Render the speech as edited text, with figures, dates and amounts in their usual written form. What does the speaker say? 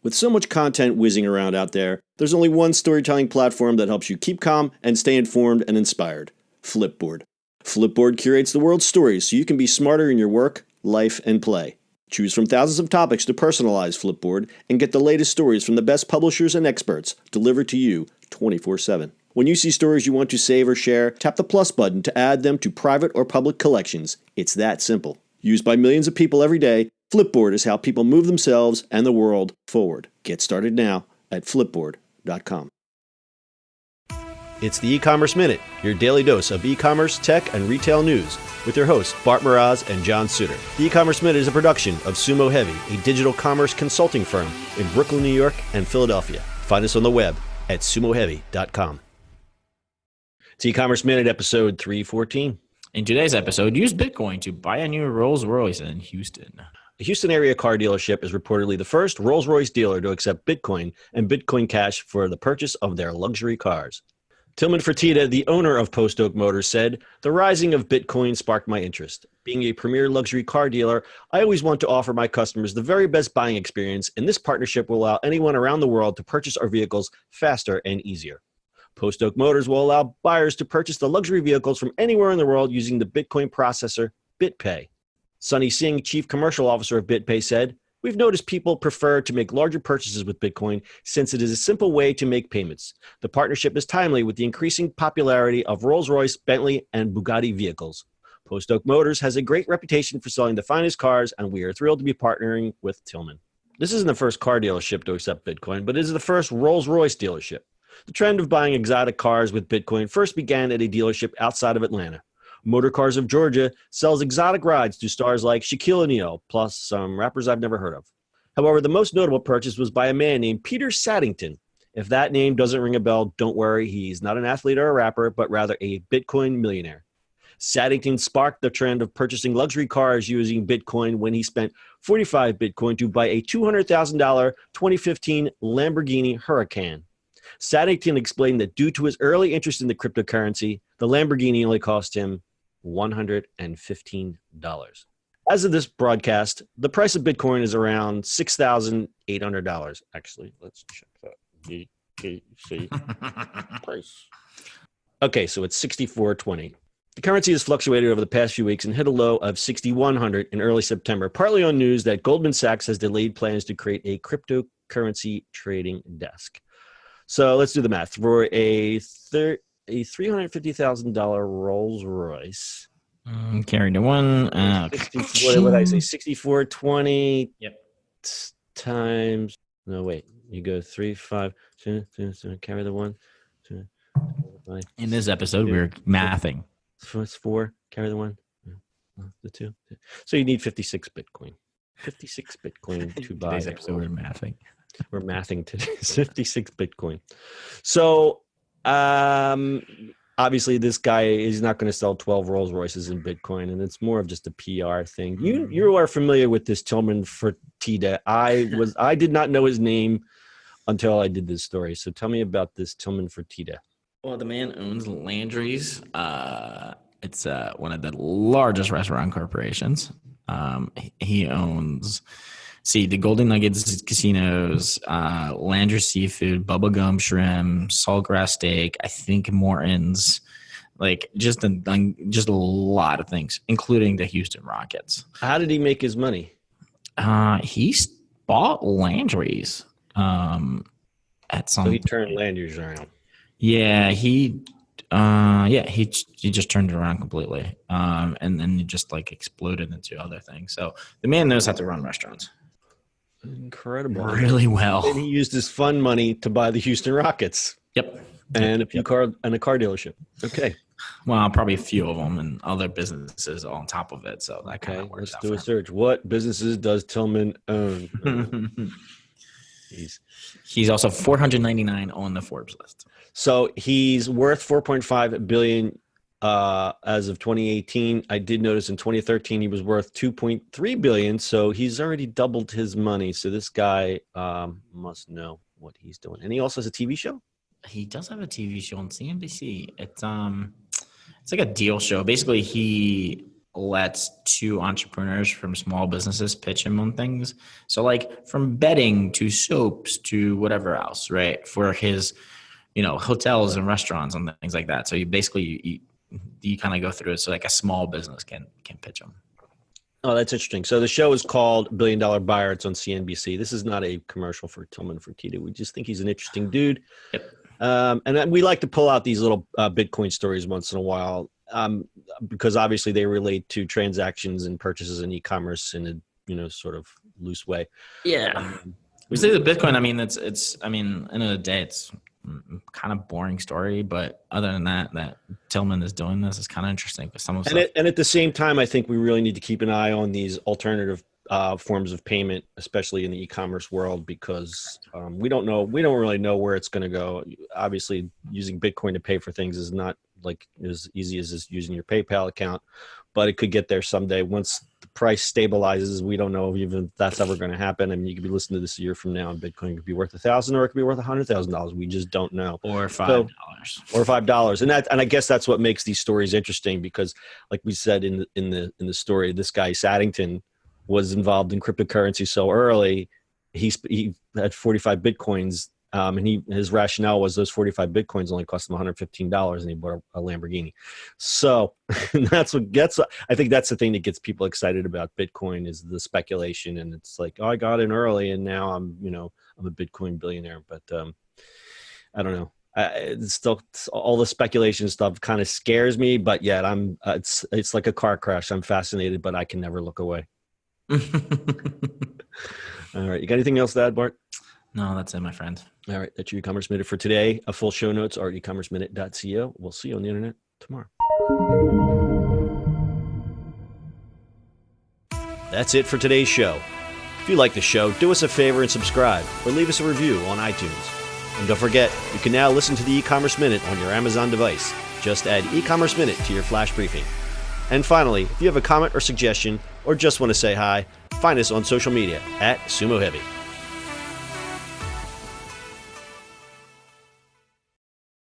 With so much content whizzing around out there, there's only one storytelling platform that helps you keep calm and stay informed and inspired: Flipboard. Flipboard curates the world's stories so you can be smarter in your work, life, and play. Choose from thousands of topics to personalize Flipboard and get the latest stories from the best publishers and experts delivered to you 24/7. When you see stories you want to save or share, tap the plus button to add them to private or public collections. It's that simple. Used by millions of people every day, Flipboard is how people move themselves and the world forward. Get started now at flipboard.com. It's the E-Commerce Minute, your daily dose of e-commerce, tech, and retail news with your hosts Bart Mraz and John Suter. The E-Commerce Minute is a production of Sumo Heavy, a digital commerce consulting firm in Brooklyn, New York, and Philadelphia. Find us on the web at sumoheavy.com. It's E-Commerce Minute, episode 314. In today's episode, use Bitcoin to buy a new Rolls-Royce in Houston. The Houston area car dealership is reportedly the first Rolls-Royce dealer to accept Bitcoin and Bitcoin Cash for the purchase of their luxury cars. Tillman Fertitta, the owner of Post Oak Motors, said, "The rising of Bitcoin sparked my interest. Being a premier luxury car dealer, I always want to offer my customers the very best buying experience, and this partnership will allow anyone around the world to purchase our vehicles faster and easier. Post Oak Motors will allow buyers to purchase the luxury vehicles from anywhere in the world using the Bitcoin processor BitPay." Sunny Singh, Chief Commercial Officer of BitPay, said, "We've noticed people prefer to make larger purchases with Bitcoin since it is a simple way to make payments. The partnership is timely with the increasing popularity of Rolls-Royce, Bentley, and Bugatti vehicles. Post Oak Motors has a great reputation for selling the finest cars, and we are thrilled to be partnering with Tillman." This isn't the first car dealership to accept Bitcoin, but it is the first Rolls-Royce dealership. The trend of buying exotic cars with Bitcoin first began at a dealership outside of Atlanta. Motor Cars of Georgia sells exotic rides to stars like Shaquille O'Neal, plus some rappers I've never heard of. However, the most notable purchase was by a man named Peter Saddington. If that name doesn't ring a bell, don't worry, he's not an athlete or a rapper, but rather a Bitcoin millionaire. Saddington sparked the trend of purchasing luxury cars using Bitcoin when he spent 45 Bitcoin to buy a $200,000 2015 Lamborghini Huracan. Saddington explained that due to his early interest in the cryptocurrency, the Lamborghini only cost him $115. As of this broadcast, the price of Bitcoin is around $6,800. Actually, let's check that. BTC price. Okay, so it's $64.20. The currency has fluctuated over the past few weeks and hit a low of $6,100 in early September, partly on news that Goldman Sachs has delayed plans to create a cryptocurrency trading desk. So let's do the math. For a $350,000 Rolls-Royce. Carry the one. What did I say? 64.20. Yep. Times. No, wait. You go 3, 5. Carry the one. In this episode, we're mathing. So it's 4. Carry the one. The 2. So you need 56 Bitcoin. 56 Bitcoin to buy. Today's episode, we're mathing. We're mathing today. 56 Bitcoin. So, obviously, this guy is not going to sell 12 Rolls Royces in Bitcoin, and it's more of just a PR thing. You are familiar with this Tillman Fertitta. I did not know his name until I did this story. So, tell me about this Tillman Fertitta. Well, the man owns Landry's. It's one of the largest restaurant corporations. He owns, the Golden Nuggets casinos, Landry Seafood, Bubblegum Shrimp, Saltgrass Steak, I think Morton's, like just a lot of things, including the Houston Rockets. How did he make his money? He bought Landry's at some. So he turned Landry's around. Yeah, he just turned it around completely, and then it just like exploded into other things. So the man knows how to run restaurants. Incredible. Really well. And he used his fund money to buy the Houston Rockets. Yep. And a car dealership. Okay. Well, probably a few of them and other businesses on top of it. So that kind of works out. Let's do a search. What businesses does Tillman own? He's also 499 on the Forbes list. So he's worth $4.5 billion as of 2018. I did notice in 2013 he was worth $2.3 billion. So he's already doubled his money. So this guy must know what he's doing. And he also has a TV show. He does have a TV show on CNBC. It's like a deal show. Basically, he lets two entrepreneurs from small businesses pitch him on things. So like from bedding to soaps to whatever else, right? For his, hotels and restaurants and things like that. So you kind of go through it. So like a small business can pitch him. Oh, that's interesting. So the show is called $1 Billion Buyer. It's on CNBC. This is not a commercial for Tillman Fertitta. We just think he's an interesting dude. Yep. And we like to pull out these little Bitcoin stories once in a while because obviously they relate to transactions and purchases in e-commerce in a sort of loose way. Yeah. We say the Bitcoin. I mean, it's. I mean, end of the day, it's kind of boring story. But other than that Tillman is doing this is kind of interesting because some of and at the same time, I think we really need to keep an eye on these alternative forms of payment, especially in the e-commerce world, because we don't really know where it's going to go. Obviously, using Bitcoin to pay for things is not like as easy as just using your PayPal account, but it could get there someday. Once the price stabilizes, we don't know even if that's ever going to happen. I mean, you could be listening to this a year from now and Bitcoin could be worth $1,000 or it could be worth $100,000. We just don't know. Or $5. Or $5. And I guess that's what makes these stories interesting because like we said in the story, this guy Saddington was involved in cryptocurrency so early. He had 45 Bitcoins. And his rationale was those 45 Bitcoins only cost him $115 and he bought a Lamborghini. So that's what gets, I think that's the thing that gets people excited about Bitcoin is the speculation. And it's like, oh, I got in early and now I'm a Bitcoin billionaire, but I don't know. It's still all the speculation stuff kind of scares me, but yet it's like a car crash. I'm fascinated, but I can never look away. All right. You got anything else to add, Bart? No, that's it, my friend. All right. That's your e-commerce minute for today. A full show notes are ecommerceminute.co. We'll see you on the internet tomorrow. That's it for today's show. If you like the show, do us a favor and subscribe or leave us a review on iTunes. And don't forget, you can now listen to the e-commerce minute on your Amazon device. Just add e-commerce minute to your flash briefing. And finally, if you have a comment or suggestion or just want to say hi, find us on social media @SumoHeavy.